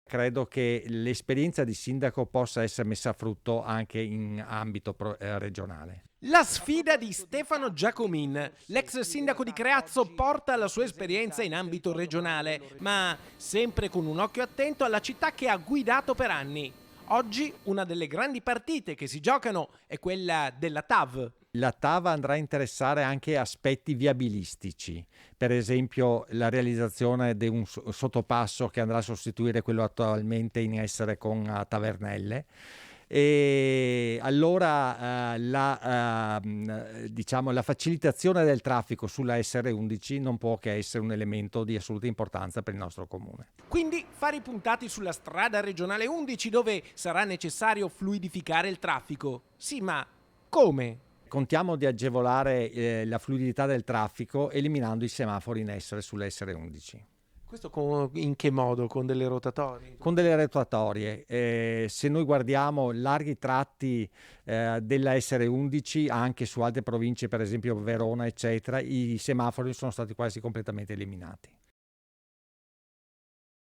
Credo che l'esperienza di sindaco possa essere messa a frutto anche in ambito regionale. La sfida di Stefano Giacomin. L'ex sindaco di Creazzo porta la sua esperienza in ambito regionale, ma sempre con un occhio attento alla città che ha guidato per anni. Oggi una delle grandi partite che si giocano è quella della TAV. La TAV andrà a interessare anche aspetti viabilistici, per esempio la realizzazione di un sottopasso che andrà a sostituire quello attualmente in essere con Tavernelle. E allora diciamo, la facilitazione del traffico sulla SR11 non può che essere un elemento di assoluta importanza per il nostro comune. Quindi fari puntati sulla strada regionale 11 dove sarà necessario fluidificare il traffico. Sì, ma come? Contiamo di agevolare la fluidità del traffico eliminando i semafori in essere sull'S11. Questo in che modo? Con delle rotatorie? Con delle rotatorie. Se noi guardiamo larghi tratti della SR11, anche su altre province, per esempio Verona, eccetera, i semafori sono stati quasi completamente eliminati.